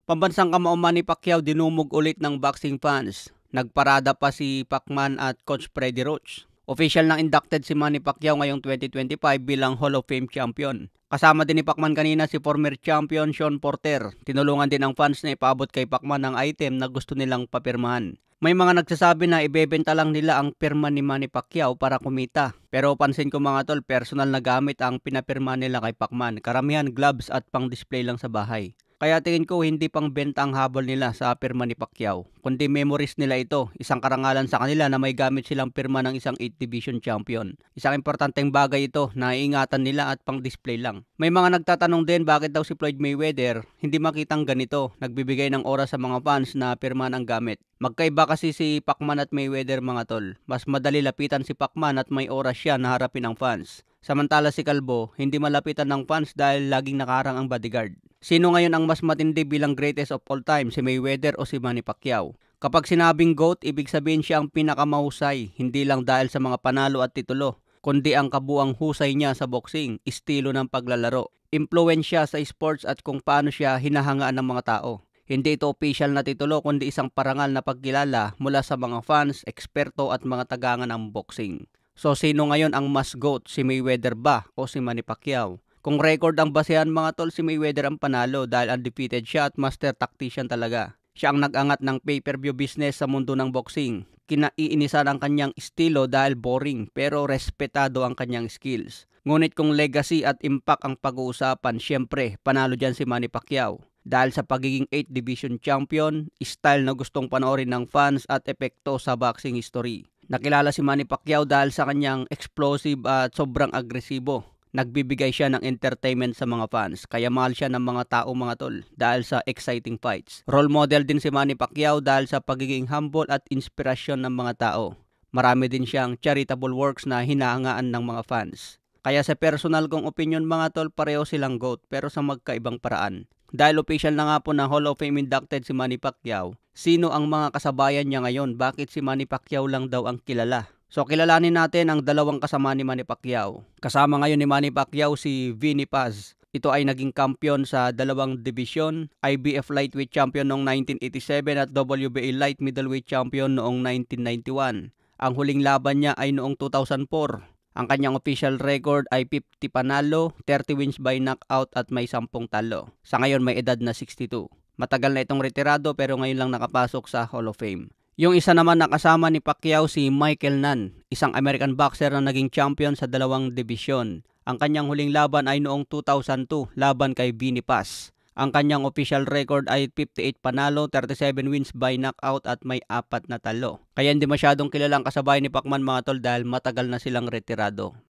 Pambansang kamao Manny Pacquiao dinumog ulit ng boxing fans. Nagparada pa si Pacman at Coach Freddie Roach. Official nang inducted si Manny Pacquiao ngayong 2025 bilang Hall of Fame champion. Kasama din ni Pacman kanina si former champion Sean Porter. Tinulungan din ang fans na ipaabot kay Pacman ang item na gusto nilang papirmahan. May mga nagsasabi na ibebenta lang nila ang pirma ni Manny Pacquiao para kumita. Pero pansin ko mga tol, personal na gamit ang pinapirma nila kay Pacman. Karamihan gloves at pang display lang sa bahay. Kaya tingin ko hindi pang benta ang habol nila sa pirma ni Pacquiao, kundi memories nila ito, isang karangalan sa kanila na may gamit silang pirma ng isang 8th Division champion. Isang importanteng bagay ito na iingatan nila at pang display lang. May mga nagtatanong din bakit daw si Floyd Mayweather hindi makitang ganito, nagbibigay ng oras sa mga fans na pirma ang gamit. Magkaiba kasi si Pacman at Mayweather mga tol, mas madali lapitan si Pacman at may oras siya na harapin ang fans. Samantala si Kalbo, hindi malapitan ng fans dahil laging nakaharang ang bodyguard. Sino ngayon ang mas matindi bilang greatest of all time, si Mayweather o si Manny Pacquiao? Kapag sinabing GOAT, ibig sabihin siya ang pinakamahusay, hindi lang dahil sa mga panalo at titulo, kundi ang kabuang husay niya sa boxing, estilo ng paglalaro, impluwensya sa sports at kung paano siya hinahangaan ng mga tao. Hindi ito official na titulo kundi isang parangal na pagkilala mula sa mga fans, eksperto at mga tagangan ng boxing. So sino ngayon ang mas GOAT, si Mayweather ba o si Manny Pacquiao? Kung record ang basehan mga tol, si Mayweather ang panalo dahil undefeated siya at master tactician talaga. Siya ang nag-angat ng pay-per-view business sa mundo ng boxing. Kinaiinisan ang kanyang estilo dahil boring pero respetado ang kanyang skills. Ngunit kung legacy at impact ang pag-uusapan, syempre panalo dyan si Manny Pacquiao. Dahil sa pagiging 8th Division champion, style na gustong panoorin ng fans at epekto sa boxing history. Nakilala si Manny Pacquiao dahil sa kanyang explosive at sobrang agresibo. Nagbibigay siya ng entertainment sa mga fans, kaya mahal siya ng mga tao mga tol dahil sa exciting fights. Role model din si Manny Pacquiao dahil sa pagiging humble at inspirasyon ng mga tao. Marami din siyang charitable works na hinahangaan ng mga fans. Kaya sa personal kong opinion mga tol, pareho silang GOAT pero sa magkaibang paraan. Dahil official na nga po na Hall of Fame inducted si Manny Pacquiao, sino ang mga kasabayan niya ngayon? Bakit si Manny Pacquiao lang daw ang kilala? So kilalanin natin ang dalawang kasama ni Manny Pacquiao. Kasama ngayon ni Manny Pacquiao si Vinny Paz. Ito ay naging kampiyon sa dalawang division, IBF Lightweight Champion noong 1987 at WBA Light Middleweight Champion noong 1991. Ang huling laban niya ay noong 2004. Ang kanyang official record ay 50 panalo, 30 wins by knockout at may 10 talo. Sa ngayon may edad na 62. Matagal na itong retirado pero ngayon lang nakapasok sa Hall of Fame. Yung isa naman na kasama ni Pacquiao si Michael Nunn, isang American boxer na naging champion sa dalawang dibisyon. Ang kanyang huling laban ay noong 2002 laban kay Vinny Paz. Ang kanyang official record ay 58 panalo, 37 wins by knockout at may 4 na talo. Kaya hindi masyadong kilalang kasabay ni Pacman mga tol dahil matagal na silang retirado.